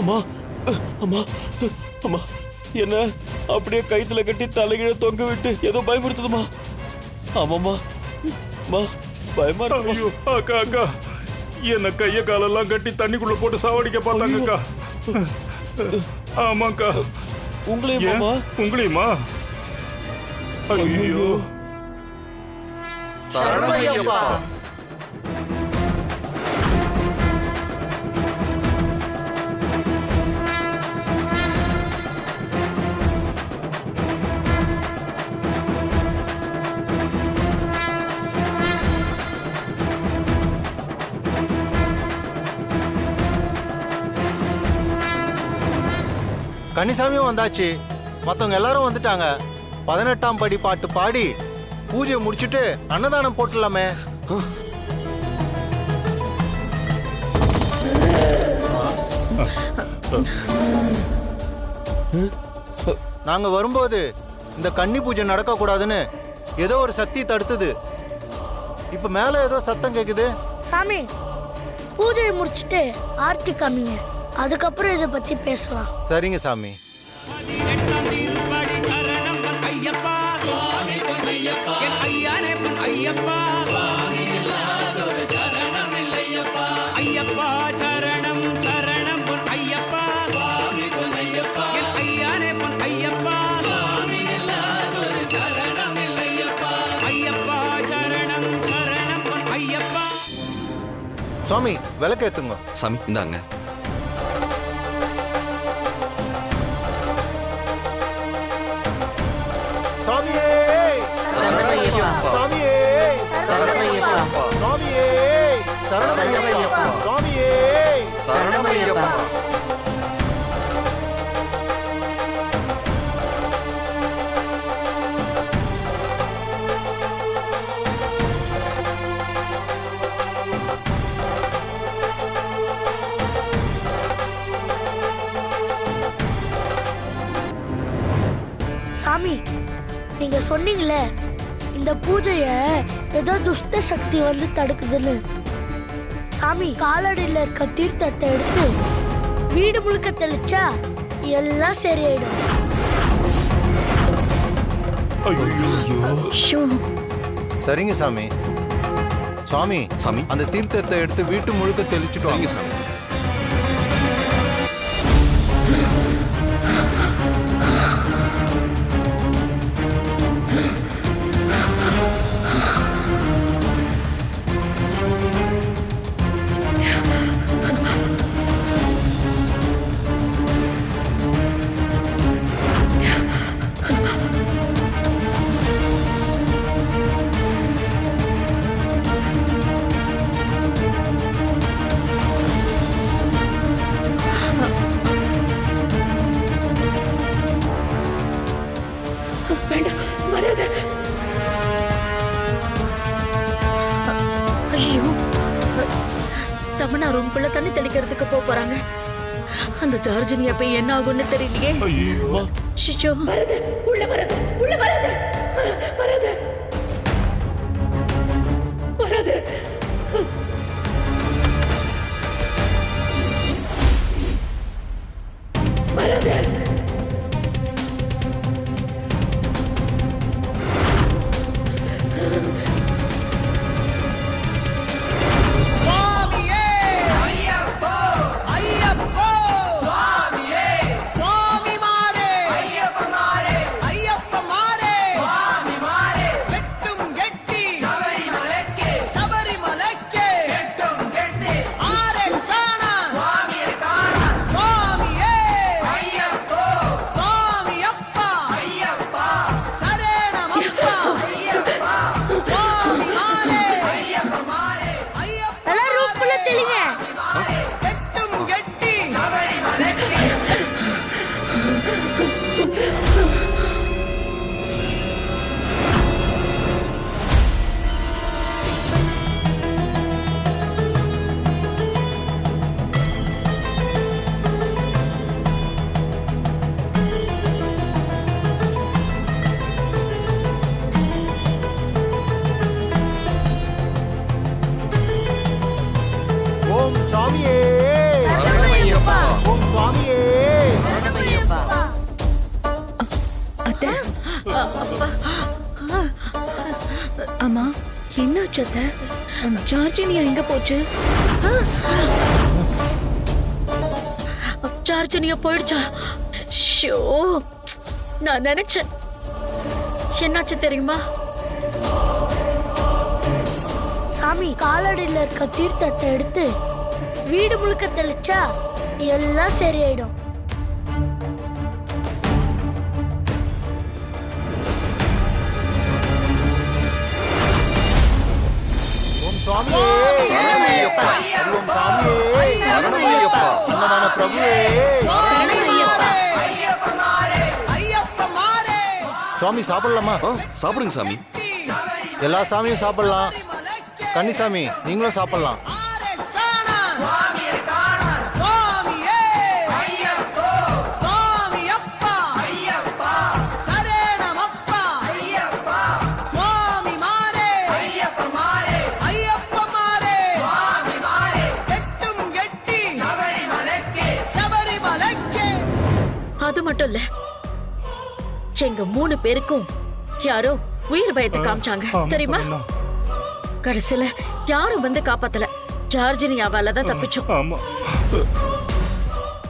அம்மா அம்மா அம்மா, என்ன அப்படியே கைத்துல கட்டி தலைகீழ தொங்க விட்டு ஏதோ பயமுறுத்துதுமா? ஆமாம்மா, அம்மா பயமா இருக்கு. ஐயோ அக்கா அக்கா, என்ன கைய காலெல்லாம் கட்டி தண்ணிக்குள்ள போட்டு சாவடிக்க பார்த்தாங்கக்கா. ஆமாக்கா. உங்களையுமா? உங்களையுமா? ஐயோ சரணமையப்பா. கன்னிசாமியும் வந்தாச்சு, மற்றவங்க எல்லாரும் வந்துட்டாங்க. 18ஆம் படி பாட்டு பாடி பூஜையை முடிச்சுட்டு அன்னதானம் போட்டுடலாமே. நாங்க வரும்போது இந்த கன்னி பூஜை நடக்க கூடாதுன்னு ஏதோ ஒரு சக்தி தடுத்தது. இப்ப மேல ஏதோ சத்தம் கேக்குது. சாமி, பூஜையை முடிச்சுட்டு ஆர்த்தி காமிங்க, அதுக்கப்புறம் இதை பத்தி பேசலாம். சரிங்க சாமி. சுவாமி விளக்கேத்துங்க. சாமி இந்தாங்க. சாமியே சரணமையப்பா. சாமியே சரணமையப்பா. சாமியே சரணமையப்பா. சாமியே சரணமையப்பா. சாமி, நீங்க சொன்னீங்களே இந்த பூஜைய ஏதோ துஷ்ட சக்தி வந்து தடுக்குதுன்னு. சாமி, காலடியில் இருக்க தீர்த்தத்தை எடுத்து வீடு முழுக்க தெளிச்சா எல்லாம் சரியாயிடும். சரிங்க சாமி. சுவாமி சாமி அந்த தீர்த்தத்தை எடுத்து வீட்டு முழுக்க தெளிச்சுட்டு வாங்க சாமி. தமனா ரூம்குள்ள தண்ணி தெளிக்கிறதுக்கு போறாங்க. அந்த ஜார்ஜினியா போய் என்ன ஆகும்னு தெரியலையே. ஷிஷோ வரது, உள்ள வரது, உள்ள வரது, வரது, வரது. வரது. என்னாச்சு அத்தை? ஜார்ஜினியா எங்க போச்சு? ஜார்ஜினியா போயிடுச்சா? ஷோ, நான் நினைச்சேன். என்னாச்சு தெரியுமா? சாமி, காலடியில் இருக்க தீர்த்தத்தை எடுத்து வீடு முழுக்க தெளிச்சா எல்லாம் சரியாயிடும். ஓம் சுவாமியே சரணமையப்பா. ஓம் சாமியே சரணமையப்பா. அன்னதான பிரபுவே சுவாமி சாப்பிடலாமா? சாப்பிடுங்க சாமி. எல்லா சாமியும் சாப்பிடலாம். கன்னிசாமி நீங்களும் சாப்பிடலாம். அது மட்டும் இல்ல, எங்க 3 பேருக்கும் யாரோ உயிர் பயத்தை காமிச்சாங்க தெரியுமா? கடைசியில யாரும் வந்து காப்பாத்தல. ஜார்ஜினியாவால தான் தப்பிச்சோம். ஆமா.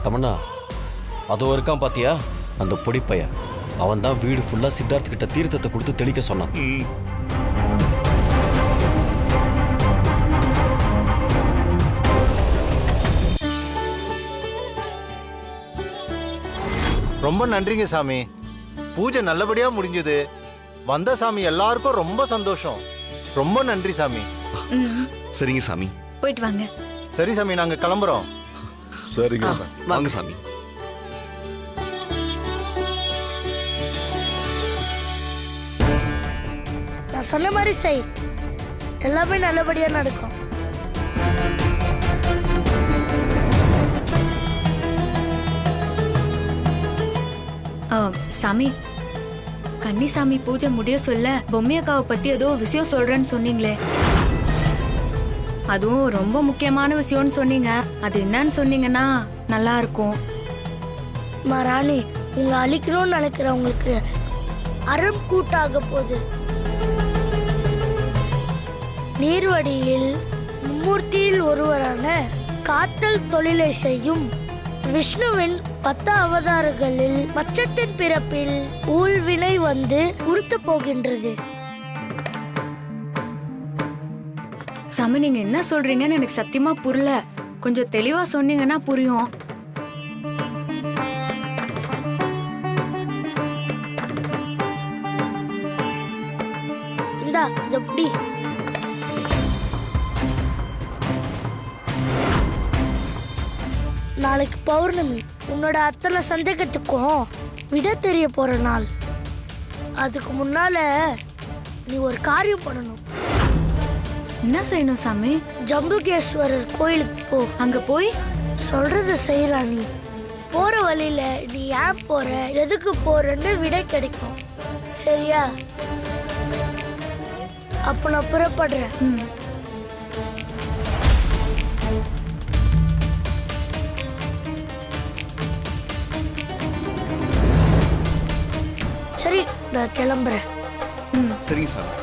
தமன்னா, அதோ இருக்கான் பாத்தியா அந்த பொடிப்பைய? அவன் தான் வீடு ஃபுல்லா சித்தார்த் கிட்ட தீர்த்தத்தை கொடுத்து தெளிக்க சொன்னான். ம். ரொம்ப நன்றிங்க சாமி. பூஜை நல்லபடியா முடிஞ்சது. வந்த சாமி எல்லாருக்கும் ரொம்ப சந்தோஷம். ரொம்ப நன்றி சாமி. சரிங்க சாமி, போயிட்டு வாங்க. சரி சாமி, நாங்க கிளம்புறோம். சரிங்க. வாங்க சாமி. நான் சொன்ன மாதிரி செய், எல்லாமே நல்லபடியா நடக்கும். சாமி, கன்னிசாமி பூஜை முடிய சொல்ல பொம்மையக்காவை பத்தி ஏதோ விஷயம் சொல்றேன்னு சொன்னீங்களே, அதுவும் ரொம்ப முக்கியமான விஷயம்னு சொன்னீங்க. அது என்னன்னு சொன்னீங்கன்னா நல்லா இருக்கும். ராணி, உங்களை அழிக்கணும்னு நினைக்கிறவங்களுக்கு அறம் கூட்டாக போகுது. நீர்வடியில் மும்மூர்த்தியில் ஒருவரான காத்தல் தொழிலை செய்யும் விஷ்ணுவின் 10 அவதாரங்களில் மச்சத்தின் பிறப்பில் ஊழ்வினை வந்து உறுத்த போகின்றது. சாமி, நீங்க என்ன சொல்றீங்கன்னு எனக்கு சத்தியமா புரியல. கொஞ்சம் தெளிவா சொன்னீங்கன்னா புரியும். இந்தா இத புடி. நாளைக்கு பௌர்ணமி. உன்னோட அத்தனை சந்தேகத்துக்கும் விட தெரிய போற நாள். அதுக்கு முன்னால நீ ஒரு காரியம் பண்ணணும். என்ன செய்யணும் சாமி? ஜம்புகேஸ்வரர் கோயிலுக்கு போ. அங்க போய் சொல்றத செய்யறா. நீ போற வழியில நீ ஏன் போற, எதுக்கு போறன்னு விடை கிடைக்கும். சரியா? அப்ப நான் புறப்படுறேன். சரி, நான் கிளம்புறேன். சரிங்க சாமி.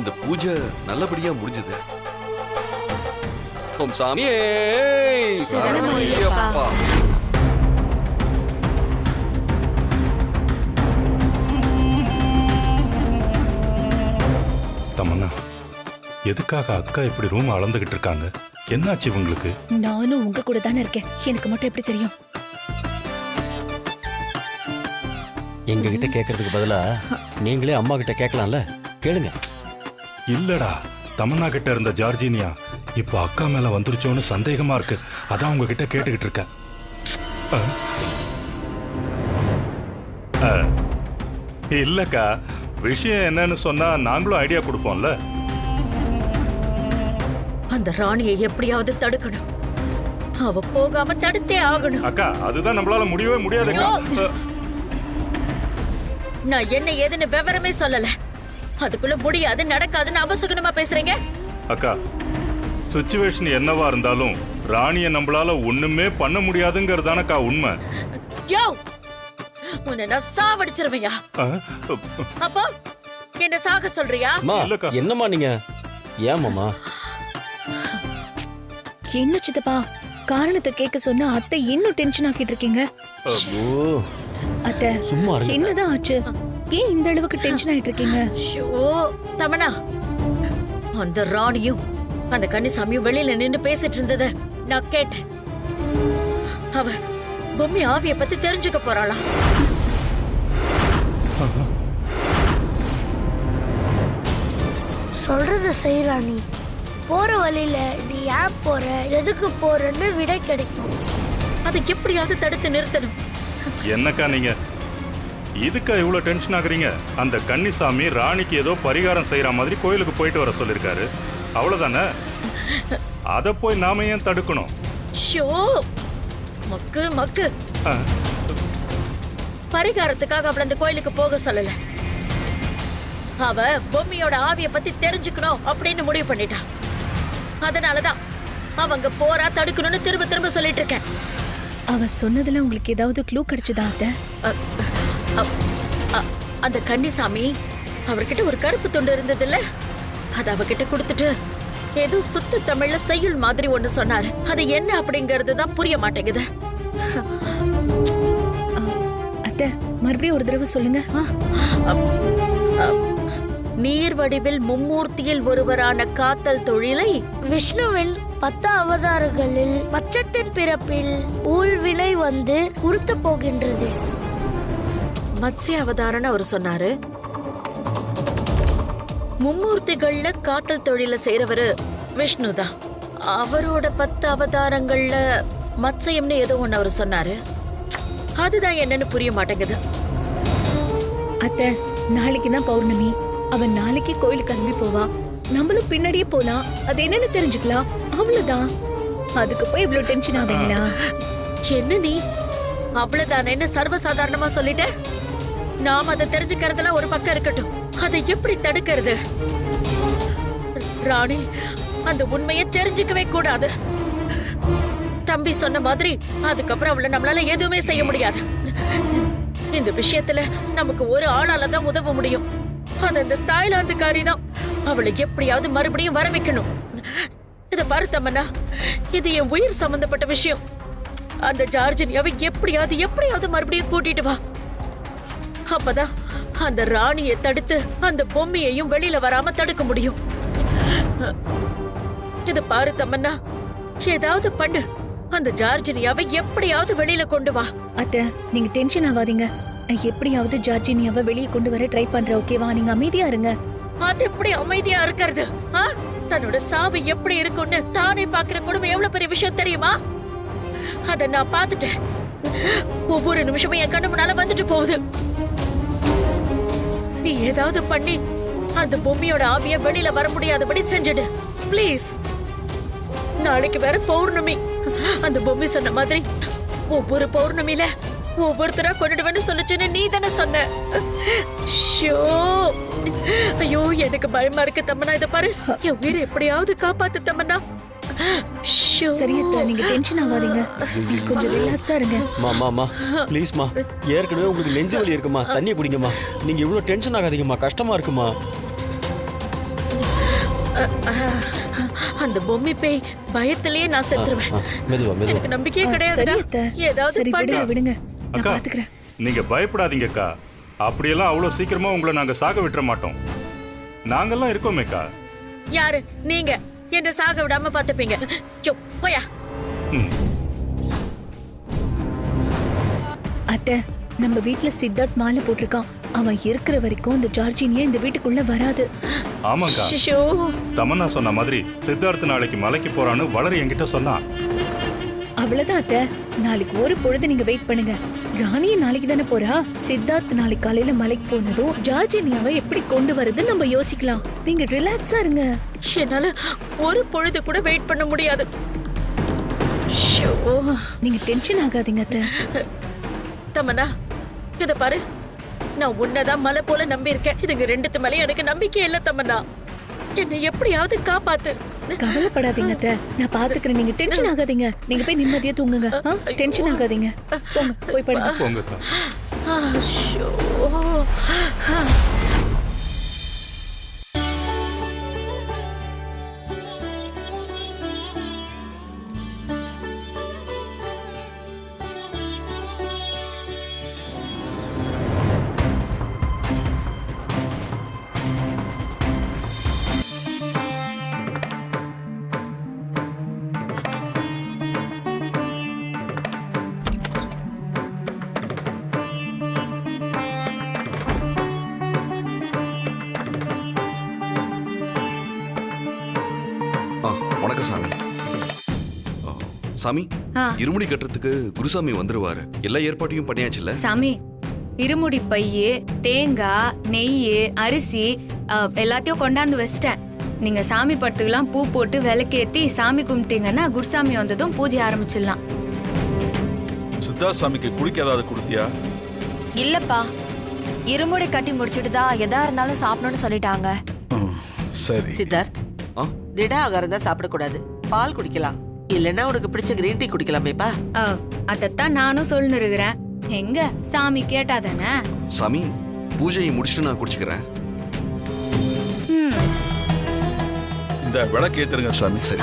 இந்த பூஜை நல்லபடியா முடிஞ்சது. ஓம் சாமியே சரணமையப்பா. தமன்னா, எதுக்காக அக்கா இப்படி ரூம் அளந்துகிட்டு இருக்காங்க? என்னாச்சு உங்களுக்கு? நானும் உங்க கூட தானே இருக்கேன். எனக்கு மட்டும் எப்படி தெரியும்? எங்க கிட்ட கேட்கறதுக்கு பதிலா நீங்களே அம்மா கிட்ட கேட்கலாம்ல. கேளுங்க. இல்லடா, தமன்னா கிட்ட இருந்த ஜார்ஜினியா இப்போ அக்கா மேல வந்துருச்சோன்னு சந்தேகமா இருக்கு. அதான் உங்ககிட்ட கேட்டுக்கிட்டு இருக்கேன். இல்லக்கா, விஷயம் என்னன்னு சொன்னா நாங்களும் ஐடியா கொடுப்போம்ல. அந்த ராணியை எப்படியாவது தடுக்கணும். அவ போகாம தடுத்தே ஆகணும். அக்கா, அதுதான் நம்மளால முடியவே முடியாதுக்கா. நான் என்ன ஏதுன்னு விவரமே சொல்லல. அதுக்குள்ள முடியாது, நடக்காதுன்னு அபசகுனமா பேசுறீங்க. அக்கா, சிச்சுவேஷன் என்னவா இருந்தாலும் ராணிய நம்மளால ஒண்ணுமே பண்ண முடியாதுங்கிறதானக்கா உண்மை. யோ உன்னை நான் சாவடிச்சிருவையா? ஆ, அப்போ என்ன சாக சொல்றியா? அம்மா இல்லக்கா. என்னம்மா நீங்க ஏமாம்மா? என்ன சித்தப்பா காரணத்தை கேட்க சொன்னா அத்தை இன்னும் டென்ஷன் ஆக்கிட்டு இருக்கீங்க. ஓ அத்தை சும்மா இருங்க. என்னதான் ஆச்சு? ஏன் இந்த அளவுக்கு டென்ஷன் ஆயிட்டு இருக்கீங்க? ஷோ தமனா, அந்த ராணியும் அந்த கன்னிசாமியும் வெளியில நின்னு பேசிட்டு இருந்தத நான் கேட்டேன். அவ பொம்மி ஆவிய பத்தி தெரிஞ்சுக்க போறாளா? சொல்றத செய்யறானி. போற வழியில நீ ஏன் போற, எதுக்கு போறன்னு விடை கிடைக்கும். அதை எப்படியாவது தடுத்து நிறுத்தணும். என்னக்கா நீங்க இதுக்கா இவ்வளவு டென்ஷன் ஆகுறீங்க? அந்த கன்னிசாமி ராணிக்கு ஏதோ பரிகாரம் செய்யற மாதிரி கோயிலுக்கு போயிட்டு வர சொல்லிருக்காரு, அவ்வளவுதானே? அத போய் நாம ஏன் தடுக்கணும்? ஷோ மக்கு மக்கு, ஆ, பரிகாரத்துக்காக அவள அந்த கோயிலுக்கு போக சொல்லல. அவ பொம்மியோட ஆவிய பத்தி தெரிஞ்சுக்கணும் அப்படின்னு முடிவு பண்ணிட்டா. அதனாலதான் அவங்க போறா தடுக்கணும்னு திரும்ப திரும்ப சொல்லிட்டு இருக்கேன். அவ சொன்னதுல உங்களுக்கு ஏதாவது க்ளூ கிடைச்சதா அத்தை? அந்த கன்னிசாமி அவர்கிட்ட ஒரு கருப்பு துண்டு இருந்தது இல்ல, அது அவகிட்ட கொடுத்துட்டு ஏதோ சுத்த தமிழ்ல செய்யுள் மாதிரி ஒண்ணு சொன்னாரு. அது என்ன அப்படிங்கறது தான் புரிய மாட்டேங்குது. அத்தை மறுபடியும் ஒரு தடவை சொல்லுங்க. நீர் வடிவில் மும்மூர்த்தியில் ஒருவரான காத்தல் தொழிலை விஷ்ணுவின் 10 அவதாரங்களில் மச்சத்தின் பிறப்பில் ஊழ்வினை வந்து உறுத்த போகின்றது. மத்ஸ்ய அவதாரன்னு அவர் சொன்னாரு. மும்மூர்த்திகள்ல காத்தல் தொழில செய்யறவரு விஷ்ணுதான். அவரோட 10 அவதாரங்கள்ல மத்ஸ்யம்னு ஏதோ ஒண்ணு அவர் சொன்னாரு. அதுதான் என்னன்னு புரிய மாட்டேங்குது. அத்தை நாளைக்கு தான் பௌர்ணமி. அவன் நாளைக்கு கோயிலுக்கு கிளம்பி போவா. நம்மளும் பின்னாடியே போலாம். அது என்னன்னு தெரிஞ்சுக்கலாம், அவ்வளவுதான். அதுக்கு போய் இவ்வளவு டென்ஷன் ஆவீங்களா? என்ன நீ அவ்வளவுதானே சர்வசாதாரணமா சொல்லிட்ட? நாம அதை தெரிஞ்சுக்கிறதுல ஒரு பக்கம் இருக்கட்டும், அதை எப்படி தடுக்கிறது? ராணி அந்த உண்மையை தெரிஞ்சுக்கவே கூடாது. தம்பி சொன்ன மாதிரி அதுக்கப்புறம் அவளை நம்மளால எதுவுமே செய்ய முடியாது. இந்த விஷயத்துல நமக்கு ஒரு ஆளால தான் உதவ முடியும். அது அந்த தாய்லாந்துக்காரி தான். அவளை எப்படியாவது மறுபடியும் வர வைக்கணும். இத பாரு தமன்னா, இது என் உயிர் சம்பந்தப்பட்ட விஷயம். அந்த ஜார்ஜினியாவை எப்படியாவது மறுபடியும் கூட்டிட்டு வா. அப்பதான் அந்த ராணியை தடுத்து அந்த பொம்மையையும் வெளியில வராம தடுக்க முடியும். இத பாரு தமன்னா, ஏதாவது பண்ணு. அந்த ஜார்ஜினியாவை எப்படியாவது வெளியில கொண்டு வா. அத்தை நீங்க டென்ஷன் ஆகாதீங்க. நான் எப்படியாவது ஜார்ஜினியாவை வெளியே கொண்டு வர ட்ரை பண்றேன். ஓகேவா? நீங்க அமைதியா இருங்க. அது எப்படி அமைதியா இருக்கிறது? தன்னோட சாவு எப்படி இருக்கும்னு தானே பாக்குற கொடுமை எவ்வளவு பெரிய விஷயம் தெரியுமா? அத நான் பார்த்துட்டேன். ஒவ்வொரு நிமிஷமும் என் கண்ணு முன்னால வந்துட்டு போகுது. நீ ஏதாவது பண்ணி அந்த பொம்மையோட ஆவிய வெளியில வர முடியாதபடி செஞ்சுடு ப்ளீஸ். நாளைக்கு வேற பௌர்ணமி. அந்த பொம்மை சொன்ன மாதிரி ஒவ்வொரு பௌர்ணமியில ஒவ்வொருத்தரா கொண்டுடுவேன்னு சொல்லுச்சுன்னு நீ தானே சொன்ன. ஷோ ஐயோ எனக்கு பயமா இருக்கு தம்மனா. இத பாரு, என் உயிரை எப்படியாவது காப்பாத்து தம்மனா. சரி அத்தை நீங்க டென்ஷன் ஆகாதீங்க. கொஞ்சம் ரிலாக்ஸா இருங்க. மாமா ப்ளீஸ்மா, ஏற்கனவே உங்களுக்கு நெஞ்சு வலி இருக்குமா, தண்ணியை குடிங்கம்மா. நீங்க இவ்வளவு டென்ஷன் ஆகாதீங்கம்மா, கஷ்டமா இருக்குமா. அந்த பொம்மை பேய் பயத்திலேயே நான் செத்துருவேன். மெதுவா எனக்கு நம்பிக்கையே சரி கிடையாது. அத்தை ஏதாவது சரி பண்ணு. விடுங்க விடுங்க, நான் அக்கா பாத்துக்கிறேன். நீங்க பயப்படாதீங்கக்கா. அப்படியெல்லாம் அவ்வளவு சீக்கிரமா உங்களை நாங்க சாக விட்டுற மாட்டோம். நாங்கெல்லாம் இருக்கோமேக்கா. யாரு நீங்க என்ன சாக விடாம பாத்துப்பீங்க? போயா. அத்தை நம்ம வீட்ல சித்தார்த் மாலை போட்டிருக்கான். அவன் இருக்கிற வரைக்கும் இந்த ஜார்ஜினியா இந்த வீட்டுக்குள்ள வராது. ஆமாக்கா, ஷிஷோ தமன்னா சொன்ன மாதிரி சித்தார்த் நாளைக்கு மலைக்கு போறான்னு வளர என்கிட்ட சொன்னான். அவ்வளவுதான் அத்தை. நாளைக்கு ஒரு பொழுது நீங்க வெயிட் பண்ணுங்க. ராணிய நாளைக்கு தானே போறா. சித்தார்த் நாளைக்கு காலையில மலைக்கு போனதும் ஜார்ஜினியாவை எப்படி கொண்டு வரது நம்ம யோசிக்கலாம். நீங்க ரிலாக்ஸா இருங்க. என்னால ஒரு பொழுது கூட வெயிட் பண்ண முடியாது. நீங்க டென்ஷன் ஆகாதீங்க அத்தை. தமன்னா இத பாரு, நான் உன்னதான் மலை போல நம்பி இருக்கேன். இதுங்க ரெண்டுத்து மேலே எனக்கு நம்பிக்கை இல்ல தமன்னா. என்னை எப்படியாவது காப்பாத்து. கவலைப்படாதீங்க அத்தை, நான் பாத்துக்கிறேன். நீங்க டென்ஷன் ஆகாதீங்க. நீங்க போய் நிம்மதியா தூங்குங்க. டென்ஷன் ஆகாதீங்க. போங்க, போய் படுங்க. போங்கக்கா. ஐயோ. வணக்கம் சாமி. சாமி, ஆ. இருமுடி கட்டுறதுக்கு குருசாமி வந்துருவாரு. எல்லா ஏற்பாட்டையும் பண்ணியாச்சுல்ல? சாமி, இருமுடி பையு, தேங்காய், நெய், அரிசி எல்லாத்தையும் கொண்டாந்து வச்சிட்டேன். நீங்க சாமி படத்துக்கெல்லாம் பூ போட்டு விளக்கேத்தி சாமி கும்பிட்டீங்கன்னா குருசாமி வந்ததும் பூஜை ஆரம்பிச்சிடலாம். சித்தார்த் சாமிக்கு குடிக்க ஏதாவது கொடுத்தியா? இல்லப்பா, இருமுடி கட்டி முடிச்சிட்டு தான் எதா இருந்தாலும் சாப்பிடணும்னு சொல்லிட்டாங்க. சரி. சித்தார்த், ஆ? திட ஆகாரம் தான் சாப்பிடக்கூடாது. பால் குடிக்கலாம், இல்லைன்னா உனக்கு பிடிச்ச கிரீன் டீ குடிக்கலாமேப்பா. அதத்தான் நானும் சொல்லின்னு இருக்கிறேன். எங்க சாமி கேட்டாதானே. சாமி, பூஜையை முடிச்சுட்டு நான் குடிச்சுக்கிறேன். இந்த விளக்கு ஏத்துருங்க சாமி. சரி.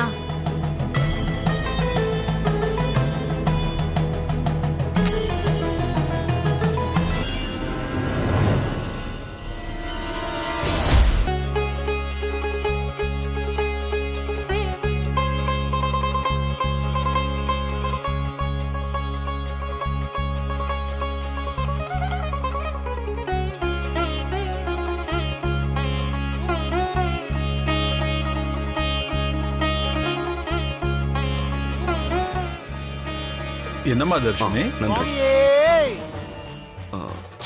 என்னம்மா தர்ஷினி? நன்றி.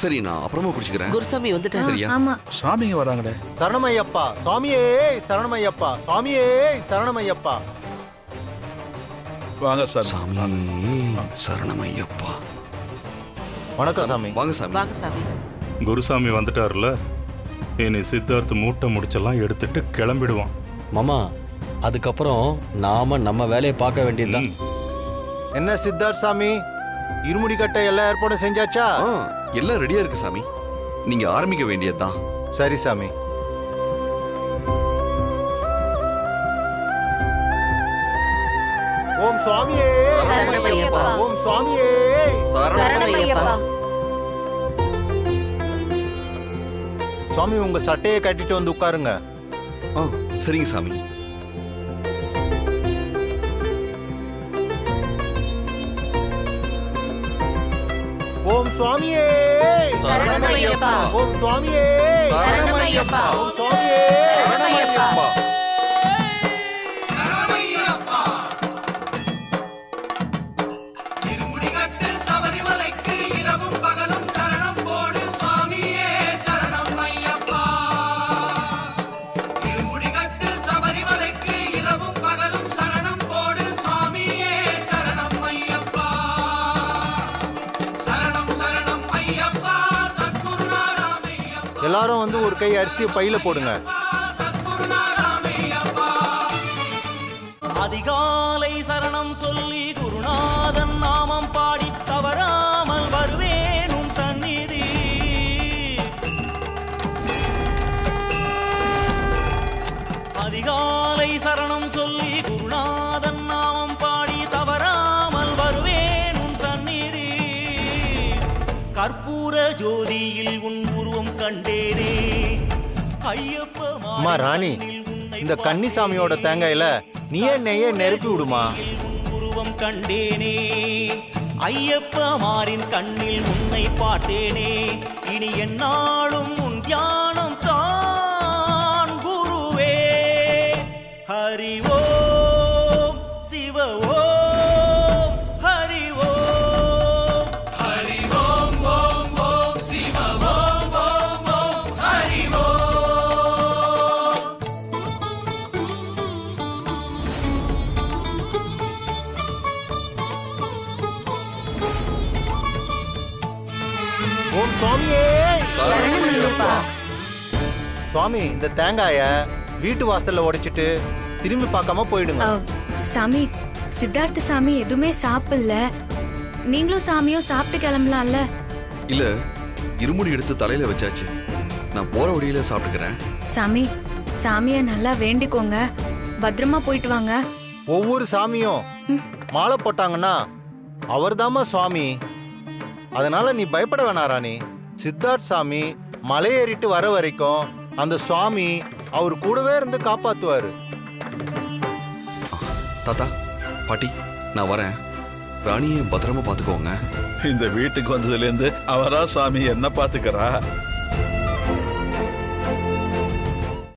சரி, நான் அப்புறமா குடிச்சுக்கிறேன். குருசாமி வந்துட்டாரு. சரியா? ஆமா. சாமிங்க வராங்கடே. சரணமையப்பா சுவாமியே, சரணமையப்பா சுவாமியே, சரணமையப்பா. வாங்க சாமி. சாமி சரணமையப்பா. வணக்கம் சாமி. வாங்க சாமி. வாங்க சாமி. குருசாமி வந்துட்டார்ல, இனி சித்தார்த் மூட்டை முடிச்செல்லாம் எடுத்துட்டு கிளம்பிடுவான். மாமா, அதுக்கப்புறம் நாம நம்ம வேலையை பார்க்க வேண்டியதுதான். என்ன சித்தார்த் சாமி, இருமுடி கட்ட எல்லா ஏற்பாடும் செஞ்சாச்சா? எல்லாம் ரெடியா இருக்கு சாமி. நீங்க ஆரம்பிக்க வேண்டியதுதான். சரி சாமி. ஓம் சுவாமியே, சரணமையப்பா. ஓம் சுவாமியே, சரணமையப்பா. சுவாமி உங்க சட்டையை கட்டிட்டு வந்து உட்காருங்க. சரிங்க சாமி. ஓம் சுவாமியே, சரணமையப்பா. ஓம் சுவாமியே, சரணமையப்பா. ஓம் சுவாமியே, சரணமையப்பா. எல்லாரும் வந்து ஒரு கை அரிசியை பையில போடுங்க. அதிகாலை சரணம் சொல்லி குருநாதன் நாமம் பாடி தவறாமல் வருவேன் உன் சந்நிதி. அதிகாலை சரணம் சொல்லி குருநாதன் நாமம் பாடி தவறாமல் வருவேன் உன் சந்நிதி. கற்பூர ஜோதியில் உன் உருவம் கண்டேனே ஐயப்பா. அம்மா ராணி, இந்த கன்னிசாமியோட தேங்காயில நீயே நெய்ய நெருப்பி விடுமா. உருவம் கண்டேனே ஐயப்ப மாறின் கண்ணில் உன்னை பார்த்தேனே. இனி என்னாலும் உன் தியானம் தான் குருவே. ஹரி ஓம் சிவ ஓம் ஹரி ஓம். ஹரி ஓம் ஓம் ஓம் சிவ ஓம் ஓம் ஓம் ஹரி ஓம். ஓம் சுவாமியே, சரணமையப்பா. சுவாமி இந்த தேங்காய வீட்டு வாசல்ல உடைச்சிட்டு திரும்பி பார்க்காம போயிடுங்க. சாமி, சித்தார்த்த சாமி எதுவுமே சாப்பிடல. நீங்களும் சாமியும் சாப்பிட்டு கிளம்பலாம்ல. இல்ல, இருமுடி எடுத்து தலையில வச்சாச்சு. நான் போற வழியில சாப்பிட்டுக்கிறேன். சாமி, சாமிய நல்லா வேண்டிக்கோங்க. பத்திரமா போயிட்டு வாங்க. ஒவ்வொரு சாமியும் மாலை போட்டாங்கன்னா அவர்தாம்மா சுவாமி. அதனால நீ பயப்பட வேணாம் ராணி. சித்தார்த் சாமி மலையேறிட்டு வர வரைக்கும் அந்த சுவாமி அவர் கூடவே இருந்து காப்பாத்துவாரு. தாத்தா, பாட்டி, நான் வரேன். ராணியை பத்திரமா பாத்துக்கோங்க. இந்த வீட்டுக்கு வந்ததுல இருந்து அவரா சாமி என்ன பாத்துக்கிறா?